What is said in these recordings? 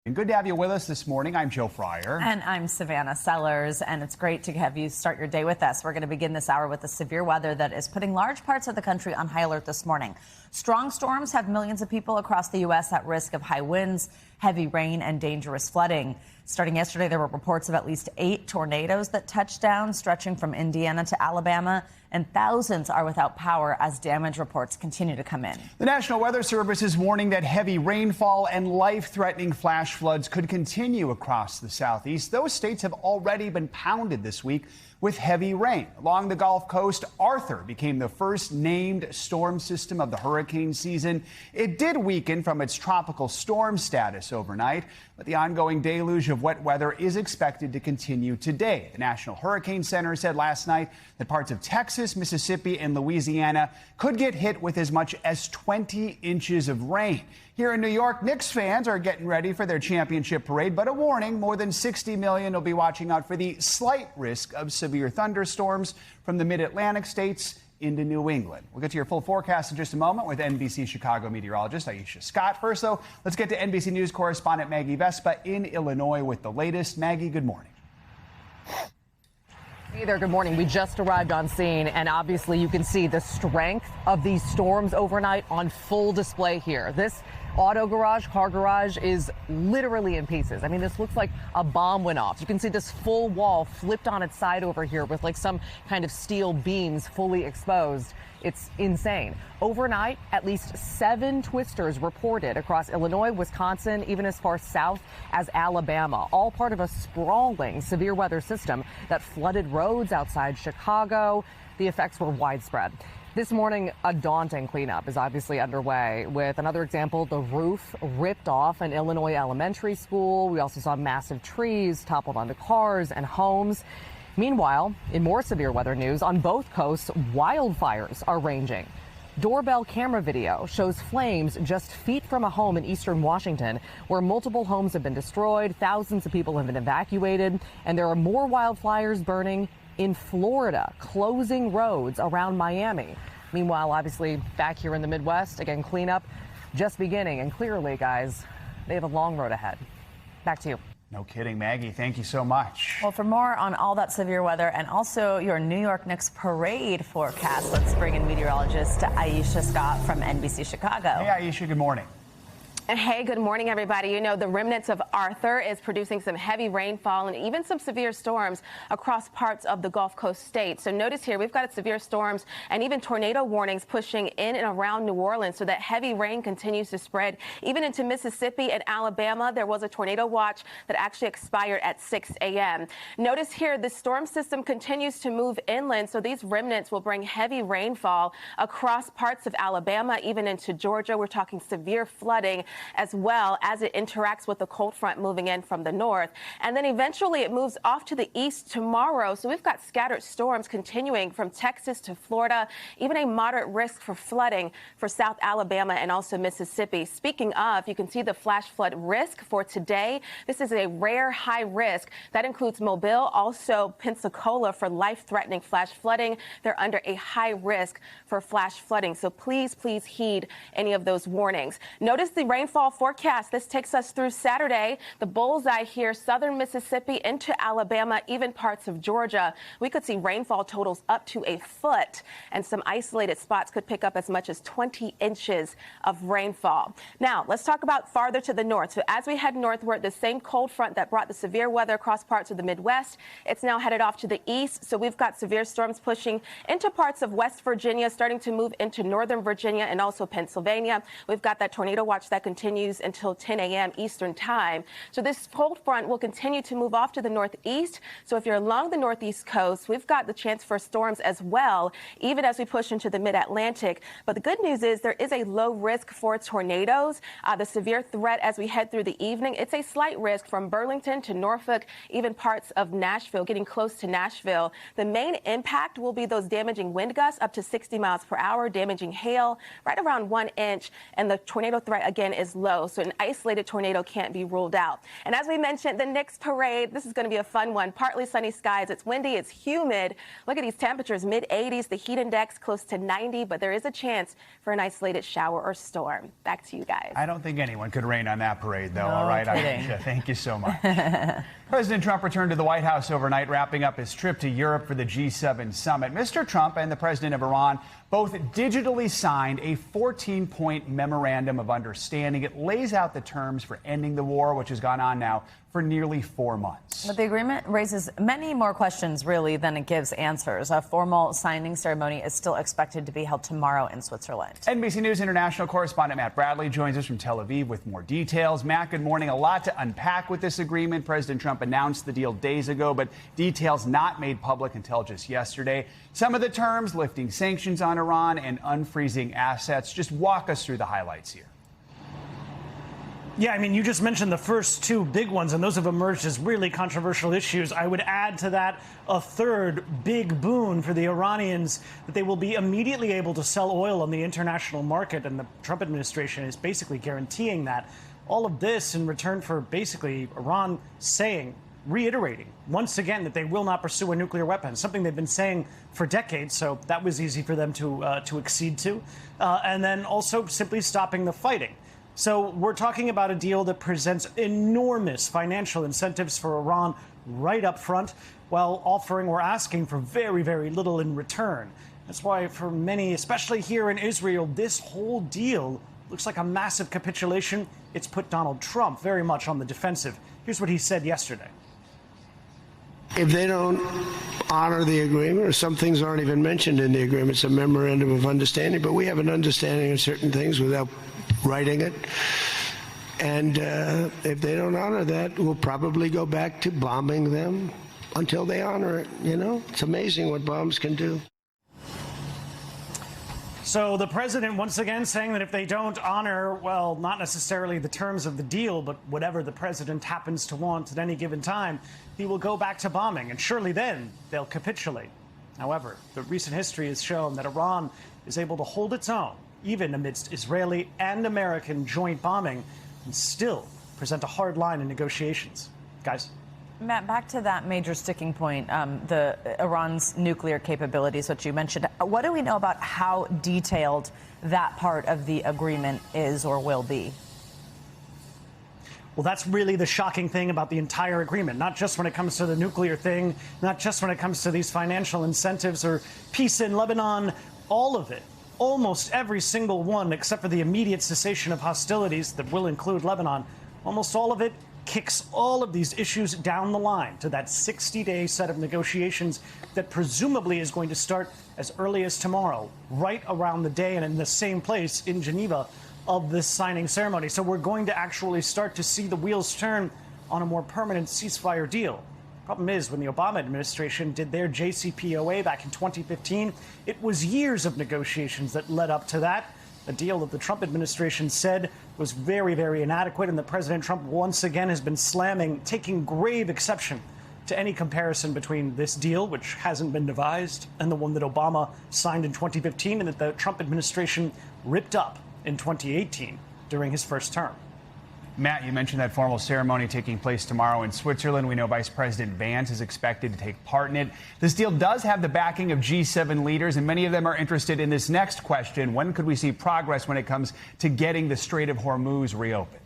And good to have you with us this morning. I'm Joe Fryer. And I'm Savannah Sellers, and it's great to have you start your day with us. We're going to begin this hour with the severe weather that is putting large parts of the country on high alert this morning. Strong storms have millions of people across the U.S. at risk of high winds, heavy rain, and dangerous flooding. Starting yesterday, there were reports of at least 8 tornadoes that touched down, stretching from Indiana to Alabama, and thousands are without power as damage reports continue to come in. The National Weather Service is warning that heavy rainfall and life-threatening flash floods could continue across the southeast. Those states have already been pounded this week with heavy rain. Along the Gulf Coast, Arthur became the first named storm system of the hurricane season. It did weaken from its tropical storm status overnight, but the ongoing deluge of wet weather is expected to continue today. The National Hurricane Center said last night that parts of Texas, Mississippi, and Louisiana could get hit with as much as 20 inches of rain. Here in New York, Knicks fans are getting ready for their championship parade, but a warning, more than 60 million will be watching out for the slight risk of severe thunderstorms from the mid-Atlantic states into New England. We'll get to your full forecast in just a moment with NBC Chicago meteorologist Aisha Scott. First, though, let's get to NBC News correspondent Maggie Vespa in Illinois with the latest. Maggie, good morning. Hey there, good morning. We just arrived on scene, and obviously you can see the strength of these storms overnight on full display here. This auto garage, car garage, is literally in pieces. I mean, this looks like a bomb went off. You can see this full wall flipped on its side over here with like some kind of steel beams fully exposed. It's insane. Overnight, at least 7 twisters reported across Illinois, Wisconsin, even as far south as Alabama, all part of a sprawling severe weather system that flooded roads outside Chicago. The effects were widespread. This morning, a daunting cleanup is obviously underway. With another example, the roof ripped off an Illinois elementary school. We also saw massive trees toppled onto cars and homes. Meanwhile, in more severe weather news, on both coasts, wildfires are raging. Doorbell camera video shows flames just feet from a home in eastern Washington where multiple homes have been destroyed, thousands of people have been evacuated, and there are more wildfires burning in Florida, closing roads around Miami. Meanwhile, obviously, back here in the Midwest, again, cleanup just beginning. And clearly, guys, they have a long road ahead. Back to you. No kidding, Maggie. Thank you so much. Well, for more on all that severe weather and also your New York Knicks parade forecast, let's bring in meteorologist Aisha Scott from NBC Chicago. Hey, Aisha, good morning. Hey, good morning, everybody. You know, the remnants of Arthur is producing some heavy rainfall and even some severe storms across parts of the Gulf Coast states. So notice here, we've got severe storms and even tornado warnings pushing in and around New Orleans. So that heavy rain continues to spread even into Mississippi and Alabama. There was a tornado watch that actually expired at 6 a.m. Notice here, the storm system continues to move inland. So these remnants will bring heavy rainfall across parts of Alabama, even into Georgia. We're talking severe flooding as well as it interacts with the cold front moving in from the north. And then eventually it moves off to the east tomorrow. So we've got scattered storms continuing from Texas to Florida, even a moderate risk for flooding for South Alabama and also Mississippi. Speaking of, you can see the flash flood risk for today. This is a rare high risk. That includes Mobile, also Pensacola for life-threatening flash flooding. They're under a high risk for flash flooding. So please, please heed any of those warnings. Notice the rainfall forecast. This takes us through Saturday. The bullseye here, southern Mississippi into Alabama, even parts of Georgia. We could see rainfall totals up to a foot, and some isolated spots could pick up as much as 20 inches of rainfall. Now, let's talk about farther to the north. So as we head northward, the same cold front that brought the severe weather across parts of the Midwest, it's now headed off to the east. So we've got severe storms pushing into parts of West Virginia, starting to move into northern Virginia and also Pennsylvania. We've got that tornado watch that continues until 10 a.m. Eastern time. So this cold front will continue to move off to the northeast. So if you're along the northeast coast, we've got the chance for storms as well, even as we push into the mid-Atlantic. But the good news is there is a low risk for tornadoes. The severe threat as we head through the evening, it's a slight risk from Burlington to Norfolk, even parts of Nashville, getting close to Nashville. The main impact will be those damaging wind gusts up to 60 miles per hour, damaging hail right around 1 inch. And the tornado threat, again, is low, so an isolated tornado can't be ruled out. And as we mentioned, the Knicks parade, this is going to be a fun one. Partly sunny skies. It's windy. It's humid. Look at these temperatures, mid-80s. The heat index close to 90, but there is a chance for an isolated shower or storm. Back to you guys. I don't think anyone could rain on that parade, though. No All right, kidding. Aisha, thank you so much. President Trump returned to the White House overnight, wrapping up his trip to Europe for the G7 summit. Mr. Trump and the president of Iran both digitally signed a 14-point memorandum of understanding. It lays out the terms for ending the war, which has gone on now for nearly 4 months. But the agreement raises many more questions, really, than it gives answers. A formal signing ceremony is still expected to be held tomorrow in Switzerland. NBC News international correspondent Matt Bradley joins us from Tel Aviv with more details. Matt, good morning. A lot to unpack with this agreement. President Trump announced the deal days ago, but details not made public until just yesterday. Some of the terms, lifting sanctions on Iran and unfreezing assets. Just walk us through the highlights here. Yeah, I mean, you just mentioned the first two big ones, and those have emerged as really controversial issues. I would add to that a third big boon for the Iranians, that they will be immediately able to sell oil on the international market, and the Trump administration is basically guaranteeing that. All of this in return for basically Iran reiterating once again that they will not pursue a nuclear weapon, something they've been saying for decades, so that was easy for them to accede to. And then also simply stopping the fighting. So we're talking about a deal that presents enormous financial incentives for Iran right up front, while offering or asking for very, very little in return. That's why for many, especially here in Israel, this whole deal looks like a massive capitulation. It's put Donald Trump very much on the defensive. Here's what he said yesterday. If they don't honor the agreement, or some things aren't even mentioned in the agreement, it's a memorandum of understanding, but we have an understanding of certain things without writing it. And if they don't honor that, we'll probably go back to bombing them until they honor it. You know, it's amazing what bombs can do. So the president once again saying that if they don't honor, well, not necessarily the terms of the deal, but whatever the president happens to want at any given time, he will go back to bombing, and surely then they'll capitulate. However, the recent history has shown that Iran is able to hold its own, even amidst Israeli and American joint bombing, and still present a hard line in negotiations. Guys? Matt, back to that major sticking point, the Iran's nuclear capabilities, which you mentioned. What do we know about how detailed that part of the agreement is or will be? Well, that's really the shocking thing about the entire agreement, not just when it comes to the nuclear thing, not just when it comes to these financial incentives or peace in Lebanon, all of it. Almost every single one, except for the immediate cessation of hostilities that will include Lebanon, almost all of it kicks all of these issues down the line to that 60-day set of negotiations that presumably is going to start as early as tomorrow, right around the day and in the same place in Geneva of this signing ceremony. So we're going to actually start to see the wheels turn on a more permanent ceasefire deal. Problem is, when the Obama administration did their JCPOA back in 2015, it was years of negotiations that led up to that. A deal that the Trump administration said was very, very inadequate, and that President Trump once again has been slamming, taking grave exception to any comparison between this deal, which hasn't been devised, and the one that Obama signed in 2015 and that the Trump administration ripped up in 2018 during his first term. Matt, you mentioned that formal ceremony taking place tomorrow in Switzerland. We know Vice President Vance is expected to take part in it. This deal does have the backing of G7 leaders, and many of them are interested in this next question. When could we see progress when it comes to getting the Strait of Hormuz reopened?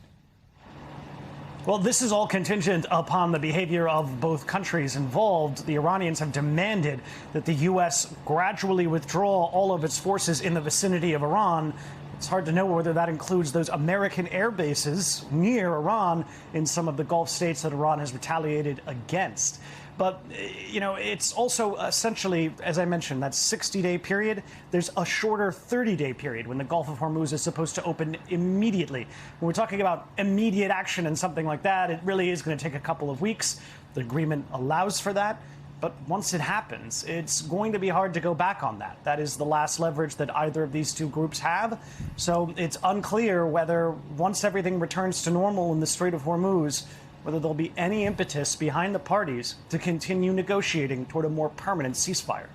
Well, this is all contingent upon the behavior of both countries involved. The Iranians have demanded that the U.S. gradually withdraw all of its forces in the vicinity of Iran. It's hard to know whether that includes those American air bases near Iran in some of the Gulf states that Iran has retaliated against. But, you know, it's also essentially, as I mentioned, that 60-day period. There's a shorter 30-day period when the Gulf of Hormuz is supposed to open immediately. When we're talking about immediate action and something like that, it really is going to take a couple of weeks. The agreement allows for that. But once it happens, it's going to be hard to go back on that. That is the last leverage that either of these two groups have. So it's unclear whether once everything returns to normal in the Strait of Hormuz, whether there'll be any impetus behind the parties to continue negotiating toward a more permanent ceasefire.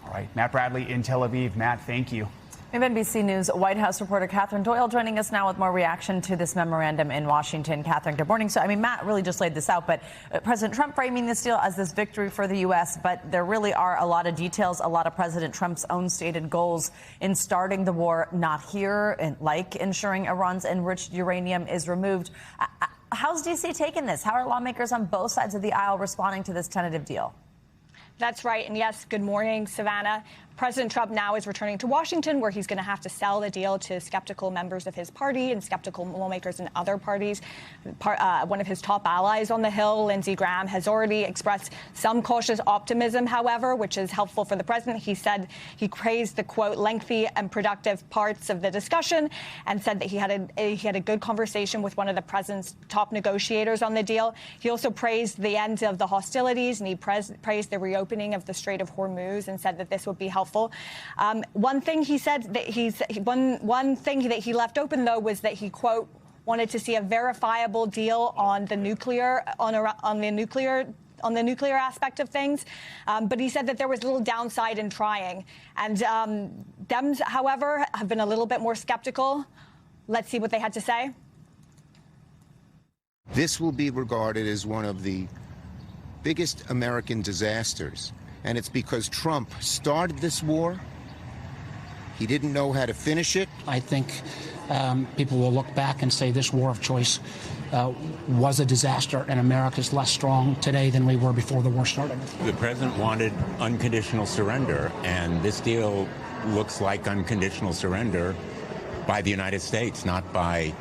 All right, Matt Bradley in Tel Aviv. Matt, thank you. We have NBC News White House reporter Catherine Doyle joining us now with more reaction to this memorandum in Washington. Catherine, good morning. So, Matt really just laid this out, but President Trump framing this deal as this victory for the U.S., but there really are a lot of details, a lot of President Trump's own stated goals in starting the war not here, and like ensuring Iran's enriched uranium is removed. How's D.C. taking this? How are lawmakers on both sides of the aisle responding to this tentative deal? That's right. And yes, good morning, Savannah. President Trump now is returning to Washington, where he's going to have to sell the deal to skeptical members of his party and skeptical lawmakers in other parties. One of his top allies on the Hill, Lindsey Graham, has already expressed some cautious optimism, however, which is helpful for the president. He said he praised the, quote, lengthy and productive parts of the discussion and said that he had a good conversation with one of the president's top negotiators on the deal. He also praised the end of the hostilities, and he praised the reopening of the Strait of Hormuz and said that this would be helpful. One thing he said that one thing that he left open, though, was that he, quote, wanted to see a verifiable deal on the nuclear aspect of things. But he said that there was little downside in trying. And Dems, however, have been a little bit more skeptical. Let's see what they had to say. This will be regarded as one of the biggest American disasters. And it's because Trump started this war. He didn't know how to finish it. I think people will look back and say this war of choice was a disaster, and America's less strong today than we were before the war started. The president wanted unconditional surrender, and this deal looks like unconditional surrender by the United States, not by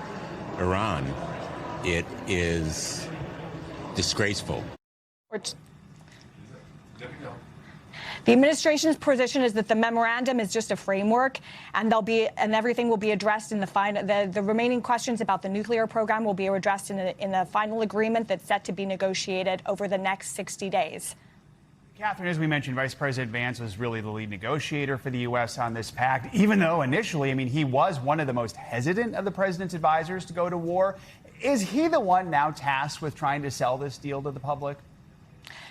Iran. It is disgraceful. The administration's position is that the memorandum is just a framework, and everything will be addressed in the final. The remaining questions about the nuclear program will be addressed in the final agreement that's set to be negotiated over the next 60 days. Catherine, as we mentioned, Vice President Vance was really the lead negotiator for the U.S. on this pact, even though initially, he was one of the most hesitant of the president's advisors to go to war. Is he the one now tasked with trying to sell this deal to the public?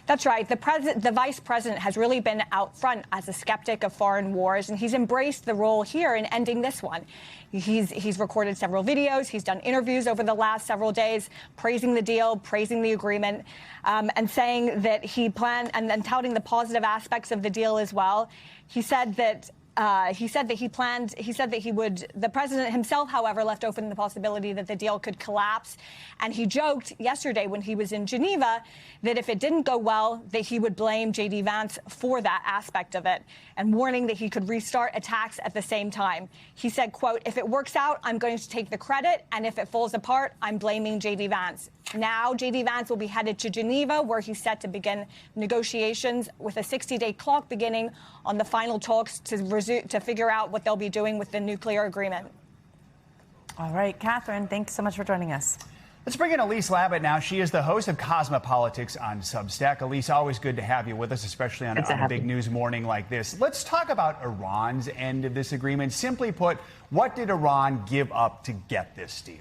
That's right. The vice president has really been out front as a skeptic of foreign wars, and he's embraced the role here in ending this one. He's recorded several videos. He's done interviews over the last several days, praising the deal, praising the agreement, and saying that he planned and touting the positive aspects of the deal as well. He said that. The president himself, however, left open the possibility that the deal could collapse. And he joked yesterday when he was in Geneva that if it didn't go well, that he would blame J.D. Vance for that aspect of it, and warning that he could restart attacks at the same time. He said, quote, if it works out, I'm going to take the credit. And if it falls apart, I'm blaming J.D. Vance. Now, J.D. Vance will be headed to Geneva, where he's set to begin negotiations with a 60-day clock beginning on the final talks to figure out what they'll be doing with the nuclear agreement. All right, Catherine, thanks so much for joining us. Let's bring in Elise Labott now. She is the host of Cosmopolitics on Substack. Elise, always good to have you with us, especially on a big news morning like this. Let's talk about Iran's end of this agreement. Simply put, what did Iran give up to get this deal?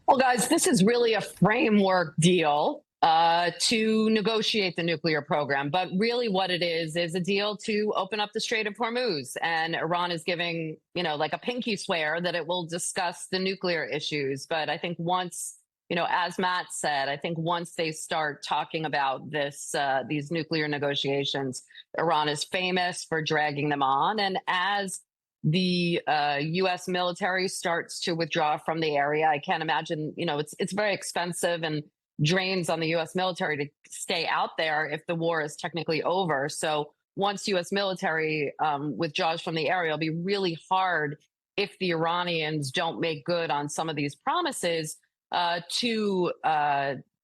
Well, guys, this is really a framework deal to negotiate the nuclear program. But really what it is a deal to open up the Strait of Hormuz. And Iran is giving, like a pinky swear that it will discuss the nuclear issues. But I think once, as Matt said, I think once they start talking about these nuclear negotiations, Iran is famous for dragging them on. And as the U.S. military starts to withdraw from the area, I can't imagine, it's very expensive and drains on the U.S. military to stay out there if the war is technically over. So once U.S. military withdraws from the area, it'll be really hard if the Iranians don't make good on some of these promises to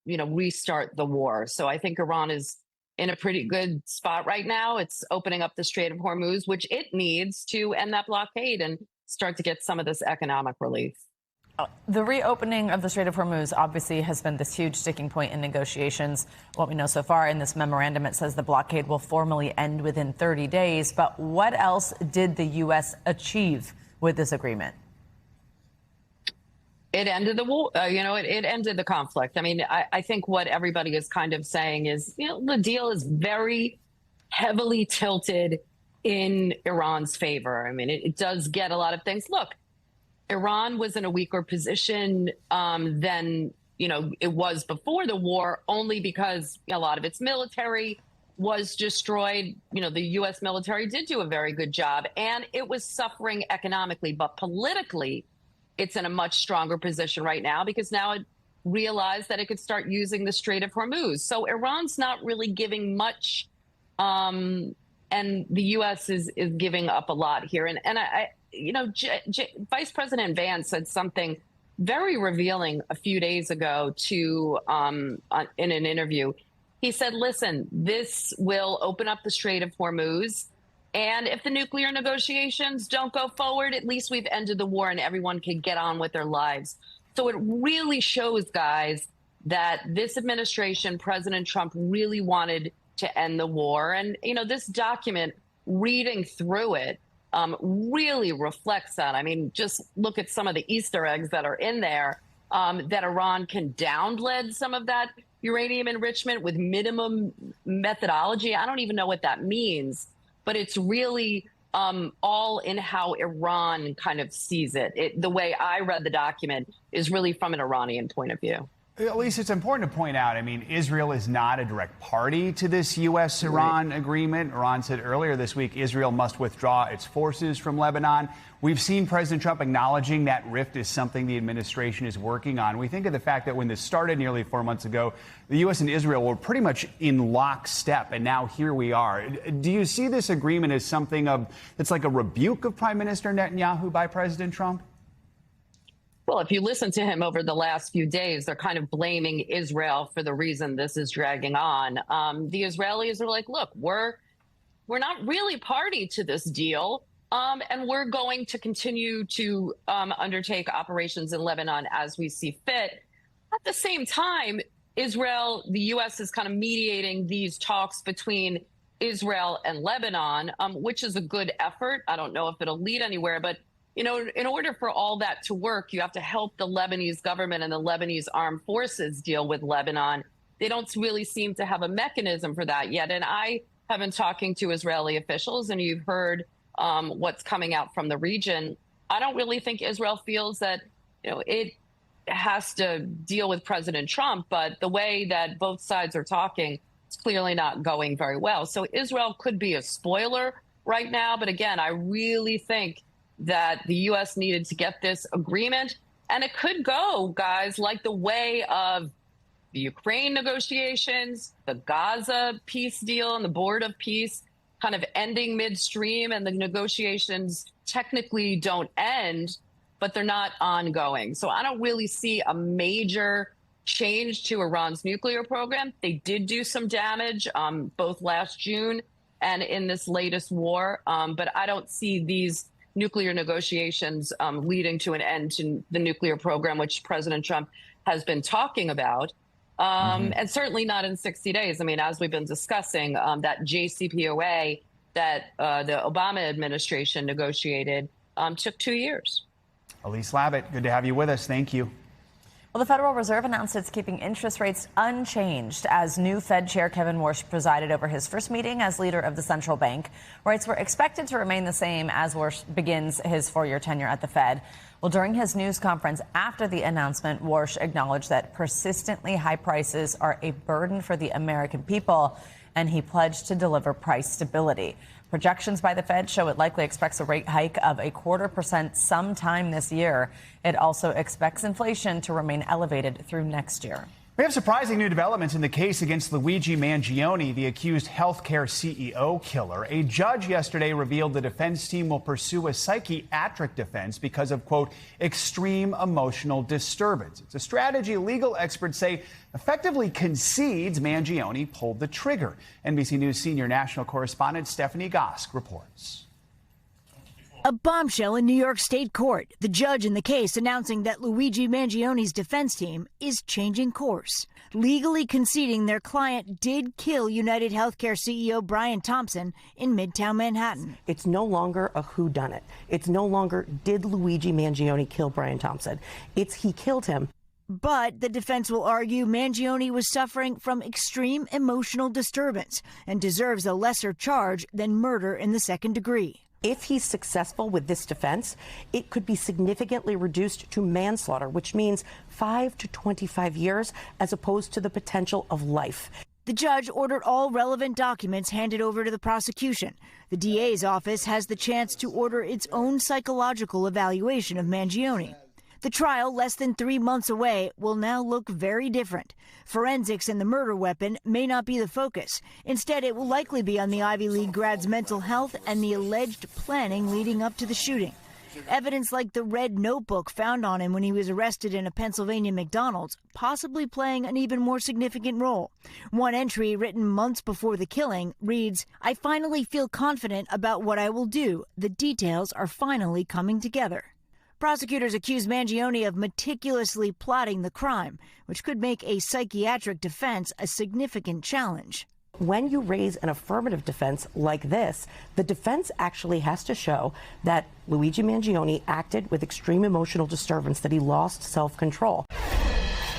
restart the war. So I think Iran is in a pretty good spot right now. It's opening up the Strait of Hormuz, which it needs to end that blockade and start to get some of this economic relief. The reopening of the Strait of Hormuz obviously has been this huge sticking point in negotiations. What we know so far in this memorandum, it says the blockade will formally end within 30 days. But what else did the U.S. achieve with this agreement? It ended the war, it ended the conflict. I mean, I think what everybody is kind of saying is, the deal is very heavily tilted in Iran's favor. I mean, it does get a lot of things. Look, Iran was in a weaker position than, it was before the war, only because a lot of its military was destroyed. The U.S. military did do a very good job, and it was suffering economically. But politically, it's in a much stronger position right now because now it realized that it could start using the Strait of Hormuz. So Iran's not really giving much, and the U.S. is giving up a lot here. And Vice President Vance said something very revealing a few days ago in an interview. He said, listen, this will open up the Strait of Hormuz. And if the nuclear negotiations don't go forward, at least we've ended the war and everyone can get on with their lives. So it really shows, guys, that this administration, President Trump, really wanted to end the war. And, this document, reading through it, really reflects that. I mean, just look at some of the Easter eggs that are in there, that Iran can downlead some of that uranium enrichment with minimum methodology. I don't even know what that means, but it's really all in how Iran kind of sees it. The way I read the document is really from an Iranian point of view. Elise, it's important to point out, Israel is not a direct party to this U.S.-Iran agreement. Iran said earlier this week Israel must withdraw its forces from Lebanon. We've seen President Trump acknowledging that rift is something the administration is working on. We think of the fact that when this started nearly 4 months ago, the U.S. and Israel were pretty much in lockstep, and now here we are. Do you see this agreement as something that's like a rebuke of Prime Minister Netanyahu by President Trump? Well, if you listen to him over the last few days, they're kind of blaming Israel for the reason this is dragging on. The Israelis are like, look, we're not really party to this deal, and we're going to continue to undertake operations in Lebanon as we see fit. At the same time, Israel, the U.S. is kind of mediating these talks between Israel and Lebanon, which is a good effort. I don't know if it'll lead anywhere, but in order for all that to work, you have to help the Lebanese government and the Lebanese armed forces deal with Lebanon. They don't really seem to have a mechanism for that yet. And I have been talking to Israeli officials, and you've heard what's coming out from the region. I don't really think Israel feels that, it has to deal with President Trump, but the way that both sides are talking, it's clearly not going very well. So Israel could be a spoiler right now. But again, I really think that the U.S. needed to get this agreement. And it could go, guys, like the way of the Ukraine negotiations, the Gaza peace deal and the Board of Peace kind of ending midstream, and the negotiations technically don't end, but they're not ongoing. So I don't really see a major change to Iran's nuclear program. They did do some damage both last June and in this latest war, but I don't see these nuclear negotiations leading to an end to the nuclear program, which President Trump has been talking about, and certainly not in 60 days. As we've been discussing, that JCPOA that the Obama administration negotiated took 2 years. Elise Labott, good to have you with us. Thank you. Well, the Federal Reserve announced it's keeping interest rates unchanged as new Fed Chair Kevin Warsh presided over his first meeting as leader of the central bank. Rates were expected to remain the same as Warsh begins his 4-year tenure at the Fed. Well, during his news conference after the announcement, Warsh acknowledged that persistently high prices are a burden for the American people, and he pledged to deliver price stability. Projections by the Fed show it likely expects a rate hike of 0.25% sometime this year. It also expects inflation to remain elevated through next year. We have surprising new developments in the case against Luigi Mangione, the accused healthcare CEO killer. A judge yesterday revealed the defense team will pursue a psychiatric defense because of, quote, extreme emotional disturbance. It's a strategy legal experts say effectively concedes Mangione pulled the trigger. NBC News senior national correspondent Stephanie Gosk reports. A bombshell in New York State court. The judge in the case announcing that Luigi Mangione's defense team is changing course, legally conceding their client did kill United Healthcare CEO Brian Thompson in Midtown Manhattan. It's no longer a whodunit. It's no longer did Luigi Mangione kill Brian Thompson. It's he killed him. But the defense will argue Mangione was suffering from extreme emotional disturbance and deserves a lesser charge than murder in the second degree. If he's successful with this defense, it could be significantly reduced to manslaughter, which means 5 to 25 years as opposed to the potential of life. The judge ordered all relevant documents handed over to the prosecution. The DA's office has the chance to order its own psychological evaluation of Mangione. The trial, less than 3 months away, will now look very different. Forensics and the murder weapon may not be the focus. Instead, it will likely be on the Ivy League grad's mental health and the alleged planning leading up to the shooting. Evidence like the red notebook found on him when he was arrested in a Pennsylvania McDonald's, possibly playing an even more significant role. One entry written months before the killing reads, "I finally feel confident about what I will do. The details are finally coming together." Prosecutors accuse Mangione of meticulously plotting the crime, which could make a psychiatric defense a significant challenge. When you raise an affirmative defense like this, the defense actually has to show that Luigi Mangione acted with extreme emotional disturbance, that he lost self-control.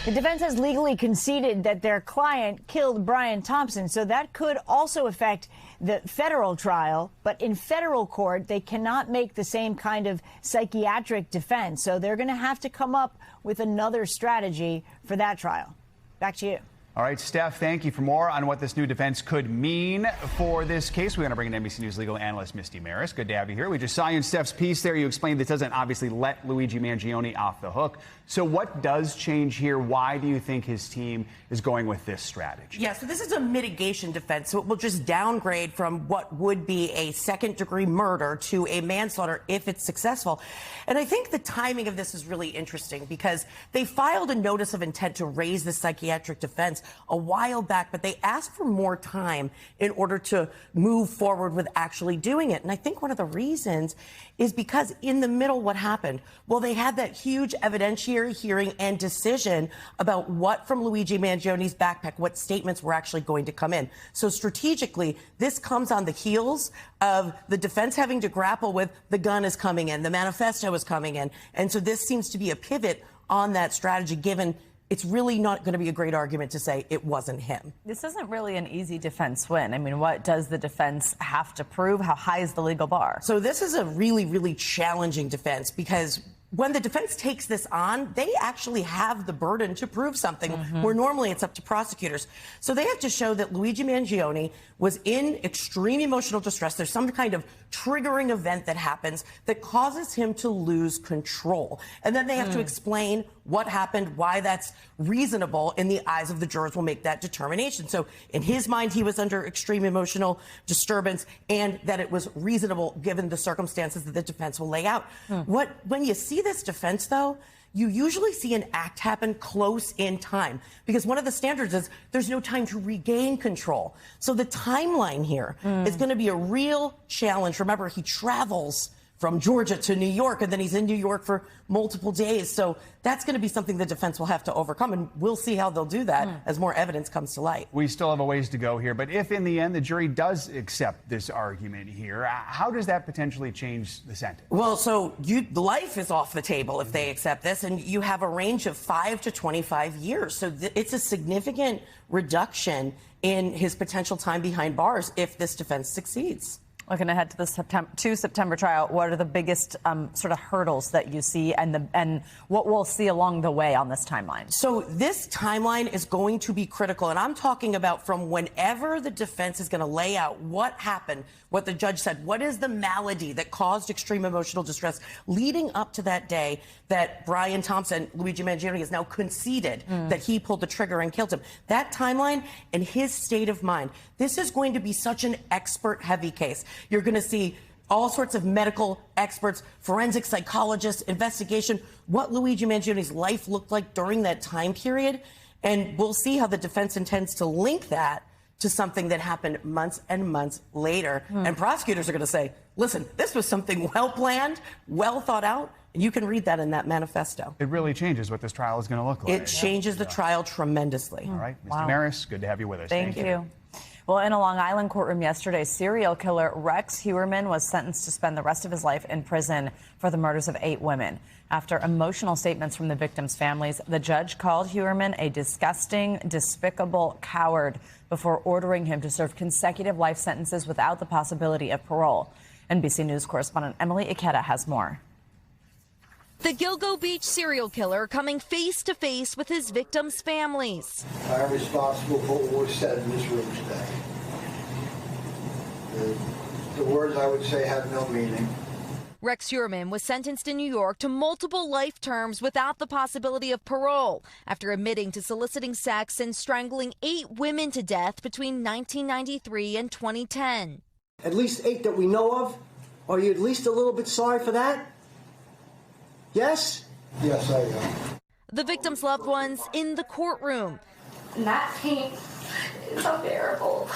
The defense has legally conceded that their client killed Brian Thompson, so that could also affect the federal trial. But in federal court, they cannot make the same kind of psychiatric defense. So they're going to have to come up with another strategy for that trial. Back to you. All right, Steph, thank you. For more on what this new defense could mean for this case, we're going to bring in NBC News legal analyst Misty Maris. Good to have you here. We just saw you in Steph's piece there. You explained this doesn't obviously let Luigi Mangione off the hook. So what does change here? Why do you think his team is going with this strategy? Yeah, so this is a mitigation defense. So it will just downgrade from what would be a second-degree murder to a manslaughter if it's successful. And I think the timing of this is really interesting because they filed a notice of intent to raise the psychiatric defense a while back, but they asked for more time in order to move forward with actually doing it. And I think one of the reasons is because in the middle, what happened? Well, they had that huge evidentiary hearing and decision about what from Luigi Mangione's backpack, what statements were actually going to come in. So strategically, this comes on the heels of the defense having to grapple with the gun is coming in, the manifesto is coming in. And so this seems to be a pivot on that strategy, given it's really not going to be a great argument to say it wasn't him. This isn't really an easy defense win. I mean, what does the defense have to prove? How high is the legal bar? So this is a really, really challenging defense because when the defense takes this on, they actually have the burden to prove something, where normally it's up to prosecutors. So they have to show that Luigi Mangione was in extreme emotional distress. There's some kind of triggering event that happens that causes him to lose control. And then they have to explain what happened, why that's reasonable in the eyes of the jurors will make that determination. So in his mind, he was under extreme emotional disturbance and that it was reasonable given the circumstances that the defense will lay out. When you see this defense, though, you usually see an act happen close in time because one of the standards is there's no time to regain control. So the timeline here is going to be a real challenge. Remember, he travels from Georgia to New York, and then he's in New York for multiple days. So that's going to be something the defense will have to overcome, and we'll see how they'll do that as more evidence comes to light. We still have a ways to go here, but if in the end the jury does accept this argument here, how does that potentially change the sentence? Well, so life is off the table if they accept this, and you have a range of 5 to 25 years. So it's a significant reduction in his potential time behind bars if this defense succeeds. Looking ahead to the September trial, what are the biggest sort of hurdles that you see and what we'll see along the way on this timeline? So this timeline is going to be critical, and I'm talking about from whenever the defense is going to lay out what happened, what the judge said, what is the malady that caused extreme emotional distress leading up to that day that Brian Thompson, Luigi Mangione, has now conceded that he pulled the trigger and killed him. That timeline and his state of mind, this is going to be such an expert-heavy case. You're going to see all sorts of medical experts, forensic psychologists, investigation, what Luigi Mangione's life looked like during that time period. And we'll see how the defense intends to link that to something that happened months and months later. And prosecutors are going to say, listen, this was something well-planned, well thought out, and you can read that in that manifesto. It really changes what this trial is going to look like. It changes the trial tremendously. All right, Mr. Maris, good to have you with us. Thank you. Well, in a Long Island courtroom yesterday, serial killer Rex Heuermann was sentenced to spend the rest of his life in prison for the murders of 8 women. After emotional statements from the victims' families, the judge called Heuermann a disgusting, despicable coward before ordering him to serve consecutive life sentences without the possibility of parole. NBC News correspondent Emily Ikeda has more. The Gilgo Beach serial killer coming face to face with his victims' families. I am responsible for what was said in this room today. The words I would say have no meaning. Rex Heuermann was sentenced in New York to multiple life terms without the possibility of parole after admitting to soliciting sex and strangling 8 women to death between 1993 and 2010. At least 8 that we know of. Are you at least a little bit sorry for that? Yes? Yes, I am. The victims' loved ones in the courtroom. And that pain is unbearable.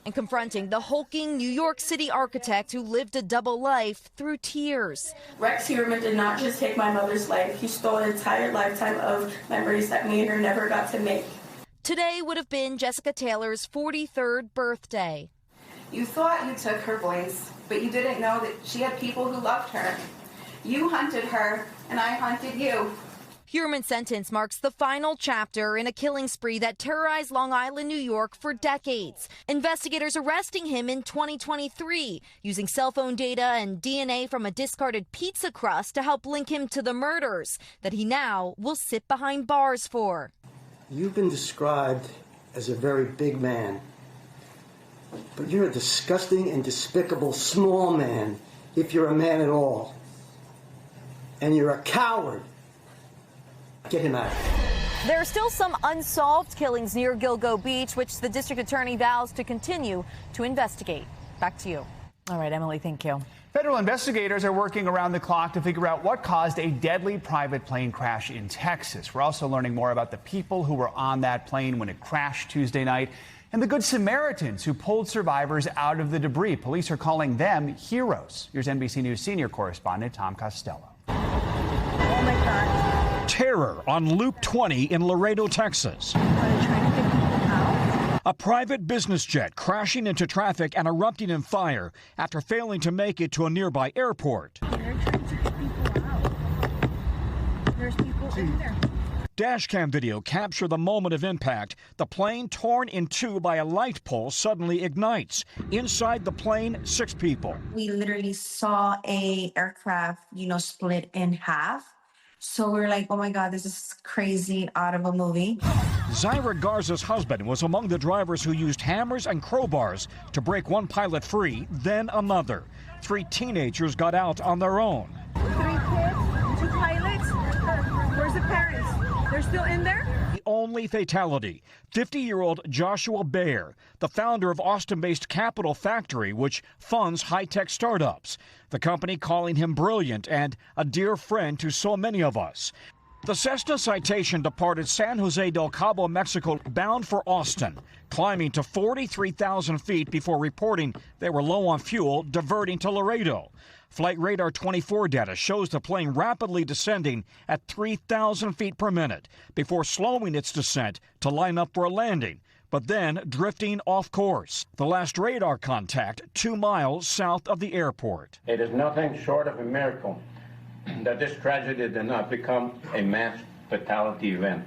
And confronting the hulking New York City architect who lived a double life through tears. Rex Heuermann did not just take my mother's life. He stole an entire lifetime of memories that me and her never got to make. Today would have been Jessica Taylor's 43rd birthday. You thought you took her voice, but you didn't know that she had people who loved her. You hunted her, and I hunted you. Heuermann's sentence marks the final chapter in a killing spree that terrorized Long Island, New York for decades. Investigators arresting him in 2023, using cell phone data and DNA from a discarded pizza crust to help link him to the murders that he now will sit behind bars for. You've been described as a very big man. But you're a disgusting and despicable small man, if you're a man at all. And you're a coward. Get him out. There are still some unsolved killings near Gilgo Beach, which the district attorney vows to continue to investigate. Back to you. All right, Emily, thank you. Federal investigators are working around the clock to figure out what caused a deadly private plane crash in Texas. We're also learning more about the people who were on that plane when it crashed Tuesday night and the Good Samaritans who pulled survivors out of the debris. Police are calling them heroes. Here's NBC News senior correspondent Tom Costello. Oh my God. Terror on Loop 20 in Laredo, Texas. A private business jet crashing into traffic and erupting in fire after failing to make it to a nearby airport. They're trying to get people out. There's people in there. Dashcam video captured the moment of impact. The plane, torn in two by a light pole, suddenly ignites. Inside the plane, 6 people. We literally saw a aircraft, split in half. So we're like, oh my God, this is crazy, out of a movie. Zaira Garza's husband was among the drivers who used hammers and crowbars to break one pilot free, then another. 3 teenagers got out on their own. 3 kids, 2 pilots. Where's the parents? They're still in there? The only fatality, 50-year-old Joshua Baer, the founder of Austin-based Capital Factory, which funds high-tech startups. The company calling him brilliant and a dear friend to so many of us. The Cessna Citation departed San Jose del Cabo, Mexico, bound for Austin, climbing to 43,000 feet before reporting they were low on fuel, diverting to Laredo. Flight Radar 24 data shows the plane rapidly descending at 3,000 feet per minute before slowing its descent to line up for a landing, but then drifting off course. The last radar contact 2 miles south of the airport. It is nothing short of a miracle that this tragedy did not become a mass fatality event.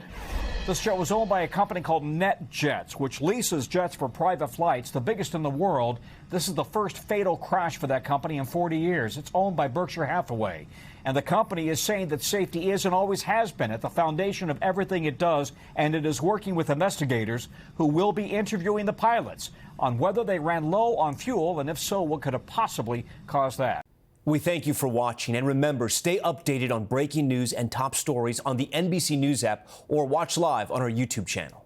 This jet was owned by a company called NetJets, which leases jets for private flights, the biggest in the world. This is the first fatal crash for that company in 40 years. It's owned by Berkshire Hathaway. And the company is saying that safety is and always has been at the foundation of everything it does, and it is working with investigators who will be interviewing the pilots on whether they ran low on fuel, and if so, what could have possibly caused that. We thank you for watching, and remember, stay updated on breaking news and top stories on the NBC News app or watch live on our YouTube channel.